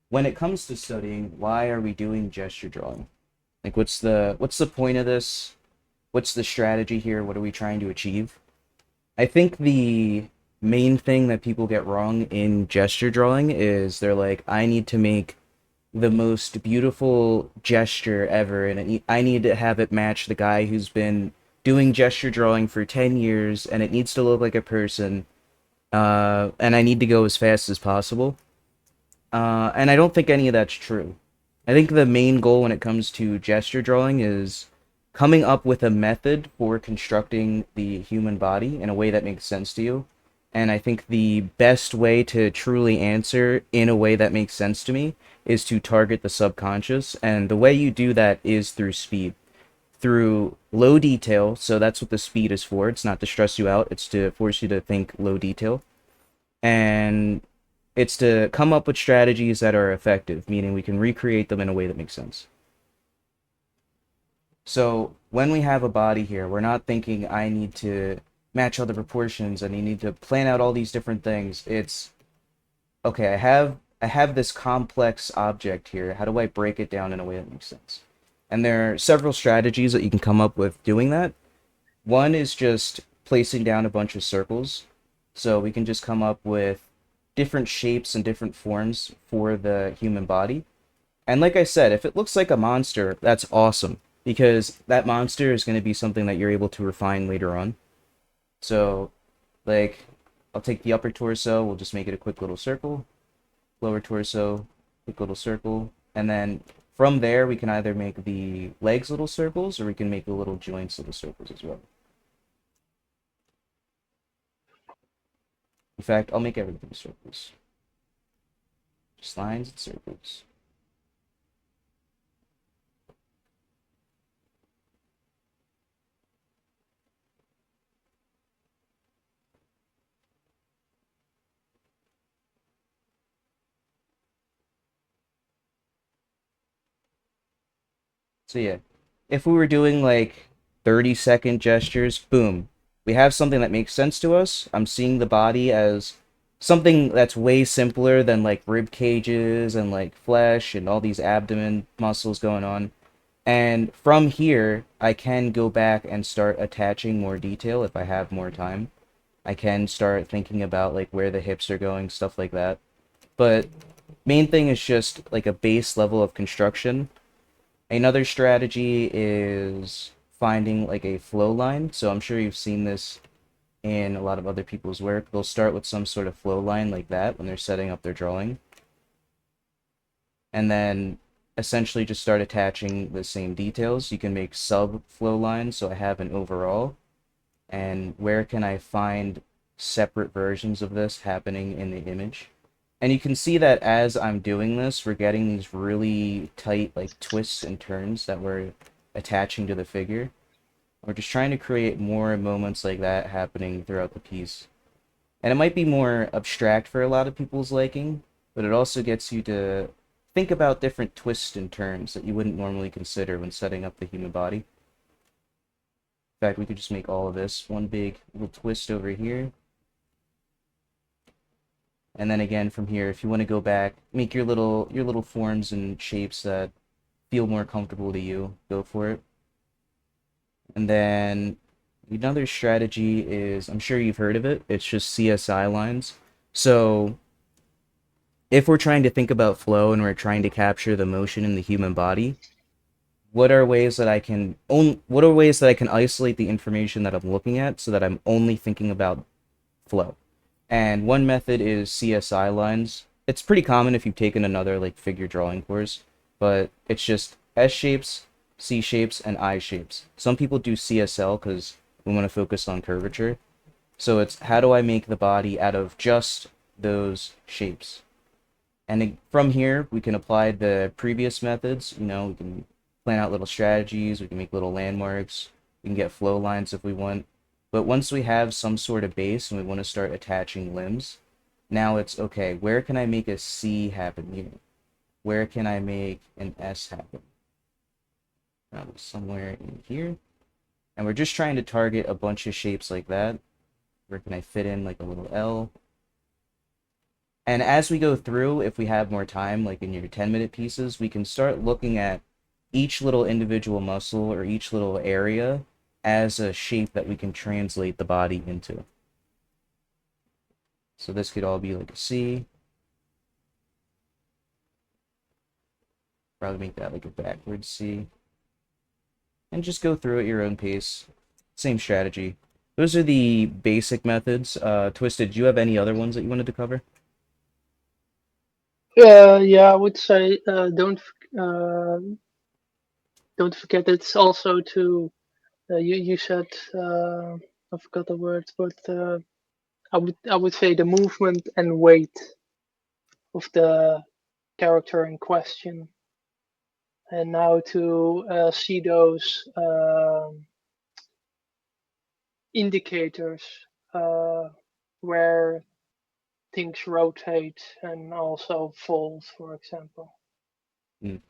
when it comes to studying, why are we doing gesture drawing? Like, what's the point of this? What's the strategy here? What are we trying to achieve? I think the main thing that people get wrong in gesture drawing is they're like, I need to make the most beautiful gesture ever, and I need to have it match the guy who's been doing gesture drawing for 10 years, and it needs to look like a person, and I need to go as fast as possible. And I don't think any of that's true. I think the main goal when it comes to gesture drawing is coming up with a method for constructing the human body in a way that makes sense to you. And I think the best way to truly answer in a way that makes sense to me is to target the subconscious. And the way you do that is through speed, through low detail. So that's what the speed is for. It's not to stress you out, it's to force you to think low detail. And it's to come up with strategies that are effective, meaning we can recreate them in a way that makes sense. So when we have a body here, we're not thinking I need to match all the proportions and you need to plan out all these different things. It's okay, I have this complex object here. How do I break it down in a way that makes sense? And there are several strategies that you can come up with doing that. One is just placing down a bunch of circles. So we can just come up with different shapes and different forms for the human body. And like I said, if it looks like a monster, that's awesome because that monster is going to be something that you're able to refine later on. So, like, I'll take the upper torso, we'll just make it a quick little circle, lower torso, quick little circle, and then from there we can either make the legs little circles or we can make the little joints little circles as well. In fact, I'll make everything circles. Just lines and circles. So yeah, if we were doing like 30-second gestures, boom, we have something that makes sense to us. I'm seeing the body as something that's way simpler than like rib cages and like flesh and all these abdomen muscles going on. And from here, I can go back and start attaching more detail if I have more time. I can start thinking about like where the hips are going, stuff like that. But main thing is just like a base level of construction. Another strategy is finding like a flow line. So I'm sure you've seen this in a lot of other people's work. They'll start with some sort of flow line like that when they're setting up their drawing, and then essentially just start attaching the same details. You can make sub flow lines. So I have an overall, and where can I find separate versions of this happening in the image? And you can see that as I'm doing this, we're getting these really tight like twists and turns that we're attaching to the figure. We're just trying to create more moments like that happening throughout the piece. And it might be more abstract for a lot of people's liking, but it also gets you to think about different twists and turns that you wouldn't normally consider when setting up the human body. In fact, we could just make all of this one big little twist over here. And then again from here, if you want to go back, make your little forms and shapes that feel more comfortable to you, go for it. And then another strategy is, I'm sure you've heard of it, it's just CSI lines. So if we're trying to think about flow and we're trying to capture the motion in the human body, what are ways that I can isolate the information that I'm looking at so that I'm only thinking about flow? And one method is CSI lines. It's pretty common if you've taken another like figure drawing course, but it's just S shapes, C shapes, and I shapes. Some people do CSL because we want to focus on curvature. So it's how do I make the body out of just those shapes? And from here, we can apply the previous methods. We can plan out little strategies, we can make little landmarks, we can get flow lines if we want. But once we have some sort of base and we want to start attaching limbs, now it's okay, where can I make a C happen here? Where can I make an S happen? Somewhere in here. And we're just trying to target a bunch of shapes like that. Where can I fit in like a little L? And as we go through, if we have more time, like in your 10-minute pieces, we can start looking at each little individual muscle or each little area as a shape that we can translate the body into. So this could all be like a C. Probably make that like a backwards C. And just go through at your own pace. Same strategy. Those are the basic methods. Twisted, do you have any other ones that you wanted to cover? Yeah, I would say don't forget it's also to you said I forgot the word, but I would say the movement and weight of the character in question, and now to see those indicators uh, where things rotate and also fold, for example. Mm.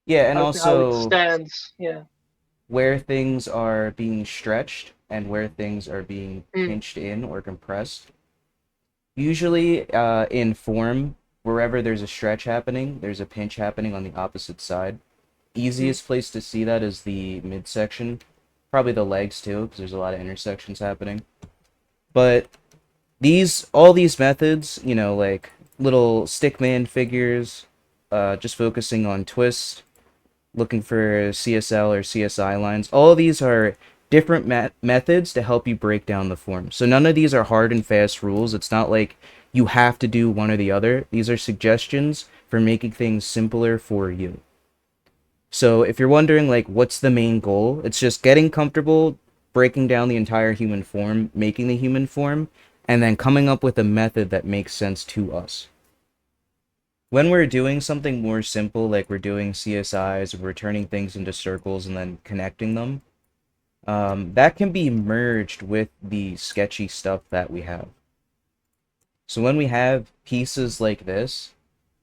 Yeah, and How it also stands. Yeah. where things are being stretched and where things are being Mm, pinched in or compressed. Usually, in form, wherever there's a stretch happening, there's a pinch happening on the opposite side. mm, Easiest place to see that is the midsection, probably the legs too, because there's a lot of intersections happening. But all these methods, like little stickman figures, just focusing on twist, looking for CSL or CSI lines. All of these are different methods to help you break down the form. So none of these are hard and fast rules. It's not like you have to do one or the other. These are suggestions for making things simpler for you. So if you're wondering like what's the main goal, it's just getting comfortable breaking down the entire human form, making the human form, and then coming up with a method that makes sense to us. When we're doing something more simple, like we're doing CSIs, we're turning things into circles and then connecting them, that can be merged with the sketchy stuff that we have. So when we have pieces like this,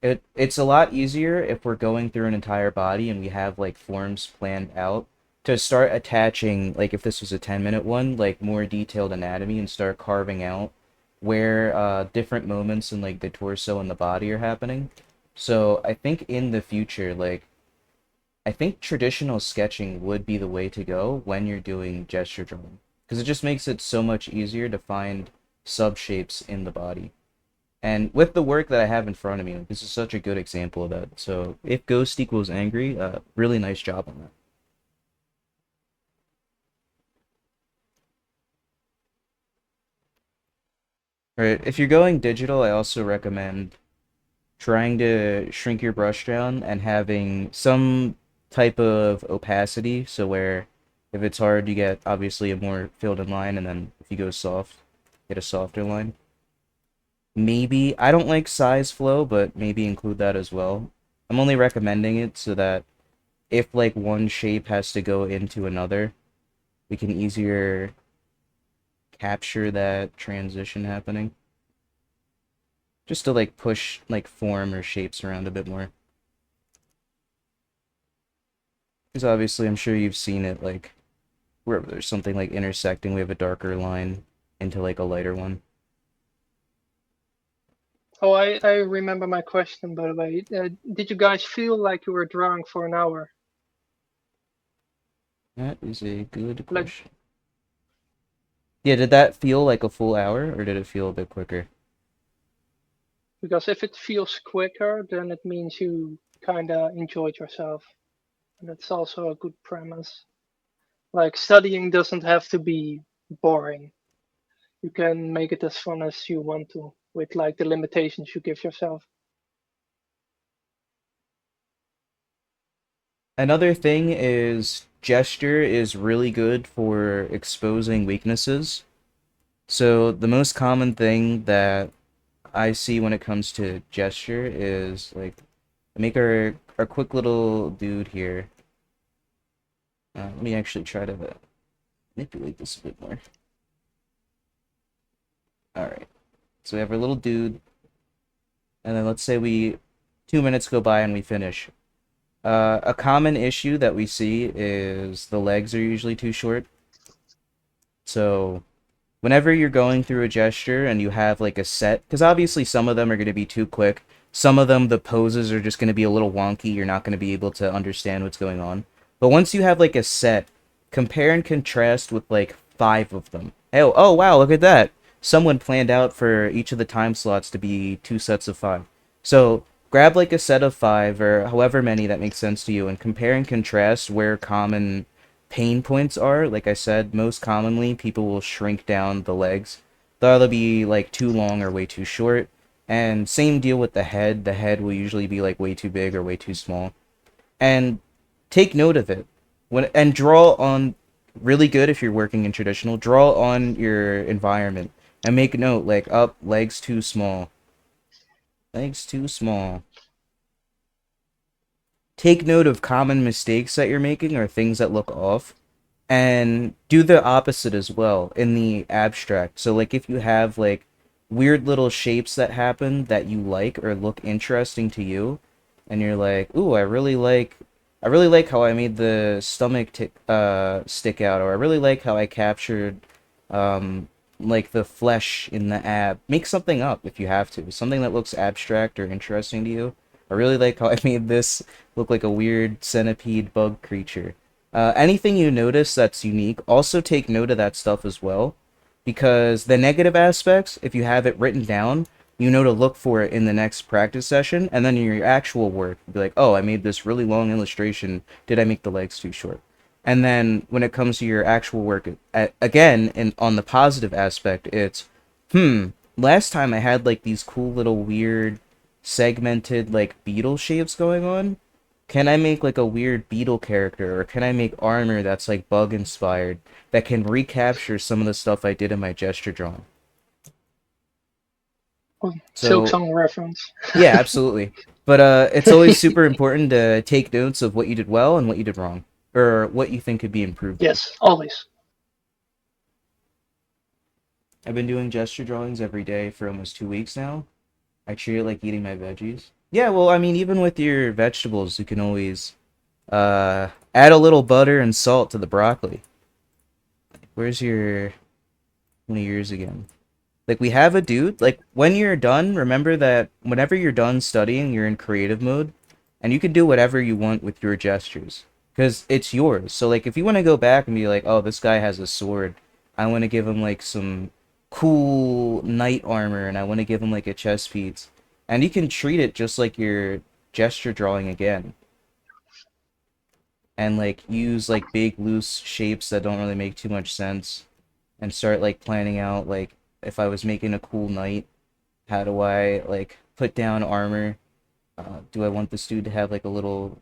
it's a lot easier if we're going through an entire body and we have like forms planned out to start attaching, like if this was a 10-minute one, like more detailed anatomy and start carving out where different moments in like the torso and the body are happening. So I think in the future, like I think traditional sketching would be the way to go when you're doing gesture drawing because it just makes it so much easier to find subshapes in the body. And with the work that I have in front of me, this is such a good example of that. So if ghost equals angry, really nice job on that. Right. If you're going digital, I also recommend trying to shrink your brush down and having some type of opacity. So where if it's hard, you get obviously a more filled in line, and then if you go soft, get a softer line. Maybe I don't like size flow, but maybe include that as well. I'm only recommending it so that if like one shape has to go into another, we can easier capture that transition happening. Just to like push like form or shapes around a bit more. Because obviously I'm sure you've seen it like wherever there's something like intersecting, we have a darker line into like a lighter one. Oh, I remember my question, by the way. Did you guys feel like you were drawing for an hour? That is a good Like, question. Yeah, did that feel like a full hour or did it feel a bit quicker? because if it feels quicker, then it means you kind of enjoyed yourself. And that's also a good premise. Like, studying doesn't have to be boring. You can make it as fun as you want to, with like the limitations you give yourself. Another thing is gesture is really good for exposing weaknesses. So the most common thing that I see when it comes to gesture is like make our quick little dude here. Let me actually try to manipulate this a bit more. All right. So we have our little dude, and then let's say we 2 minutes go by and we finish. A common issue that we see is the legs are usually too short. So whenever you're going through a gesture and you have like a set, because obviously some of them are going to be too quick. Some of them, the poses are just going to be a little wonky. You're not going to be able to understand what's going on. But once you have like a set, compare and contrast with like 5 of them. Oh wow, look at that. Someone planned out for each of the time slots to be 2 sets of 5. So grab like a set of 5 or however many that makes sense to you and compare and contrast where common pain points are. Like I said, most commonly people will shrink down the legs. They'll either be like too long or way too short. And same deal with the head. The head will usually be like way too big or way too small. And take note of it. And draw on really good if you're working in traditional. Draw on your environment and make note like up legs too small. Legs too small. Take note of common mistakes that you're making or things that look off and do the opposite as well in the abstract. So like if you have like weird little shapes that happen that you like or look interesting to you and you're like, "Ooh, I really like how I made the stomach stick out or I really like how I captured um like the flesh in the ab." Make something up if you have to. Something that looks abstract or interesting to you. I really like how I made this look like a weird centipede bug creature. Anything you notice that's unique, also take note of that stuff as well. Because the negative aspects, if you have it written down, you know to look for it in the next practice session, and then in your actual work, be like, oh, I made this really long illustration. Did I make the legs too short? And then when it comes to your actual work, again, and on the positive aspect, it's, last time I had like these cool little weird segmented like beetle shapes going on. Can I make like a weird beetle character, or can I make armor that's like bug inspired that can recapture some of the stuff I did in my gesture drawing? Oh, Silk So Song reference. yeah, absolutely. But it's always super important to take notes of what you did well and what you did wrong, or what you think could be improved on. Yes, always. I've been doing gesture drawings every day for almost 2 weeks now. I treat it like eating my veggies. Yeah, well, I mean, even with your vegetables, you can always add a little butter and salt to the broccoli. Where's your one of yours again? Like we have a dude. Like when you're done, remember that whenever you're done studying, you're in creative mode, and you can do whatever you want with your gestures because it's yours. So like if you want to go back and be like, oh, this guy has a sword, I want to give him like some cool knight armor, and I want to give him like a chest piece, and you can treat it just like your gesture drawing again, and like use like big loose shapes that don't really make too much sense, and start like planning out like if I was making a cool knight, how do I like put down armor? Do I want this dude to have like a little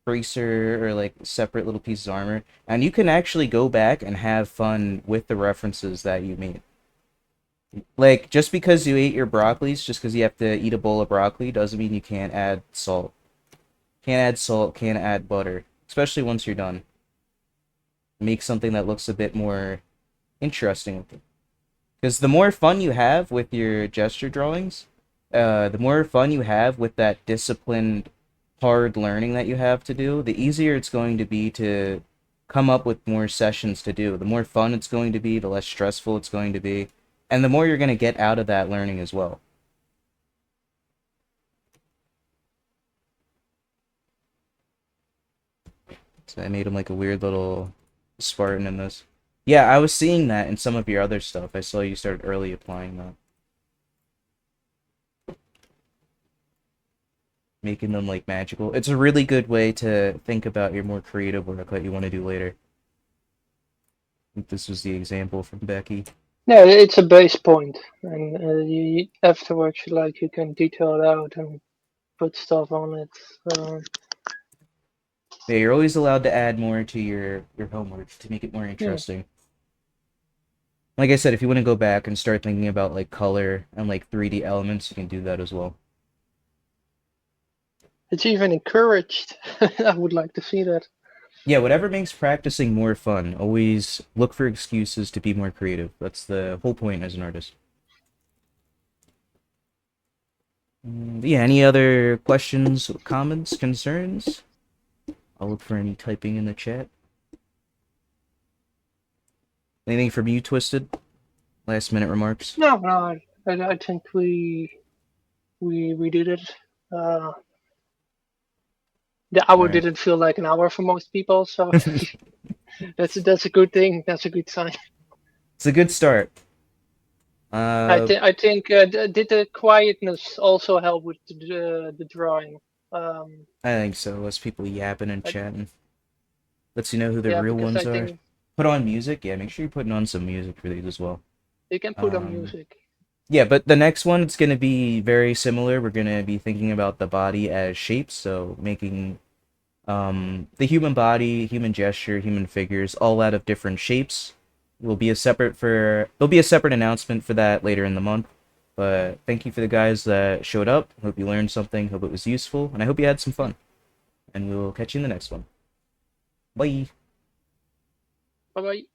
bracer or like separate little pieces of armor? And you can actually go back and have fun with the references that you made. Like just because you ate your broccolis, just because you have to eat a bowl of broccoli, doesn't mean you can't add salt. Can't add salt, can't add butter, especially once you're done. Make something that looks a bit more interesting with it. Because the more fun you have with your gesture drawings, the more fun you have with that disciplined, hard learning that you have to do, the easier it's going to be to come up with more sessions to do. The more fun it's going to be, the less stressful it's going to be, and the more you're going to get out of that learning as well. So I made him like a weird little Spartan in this. Yeah, I was seeing that in some of your other stuff. I saw you started early applying that. Making them like magical. It's a really good way to think about your more creative work that you want to do later. I think this was the example from Becky. Yeah, it's a base point, and afterwards, you can detail it out and put stuff on it. Uh, Yeah, you're always allowed to add more to your homework to make it more yeah, interesting. Like I said, if you want to go back and start thinking about like color and like 3D elements, you can do that as well. it's even encouraged. I would like to see that. Yeah, whatever makes practicing more fun. Always look for excuses to be more creative. That's the whole point as an artist. Yeah, any other questions, comments, concerns? I'll look for any typing in the chat. Anything from you, Twisted? Last minute remarks. No, no, I think we did it. The All hour right. didn't feel like an hour for most people, so that's a good thing. That's a good sign. It's a good start. I think did the quietness also help with the drawing? I think so. Less people yapping and I, chatting. Lets you know who the yeah, real because I ones are. think Put on music. Yeah, make sure you're putting on some music for these as well. you can put on Um, music. yeah, but the next one it's gonna be very similar. We're gonna be thinking about the body as shapes, so making the human body, human gesture, human figures, all out of different shapes. There'll be a separate announcement for that later in the month. But thank you for the guys that showed up. Hope you learned something. Hope it was useful, and I hope you had some fun. And we'll catch you in the next one. Bye. Bye bye.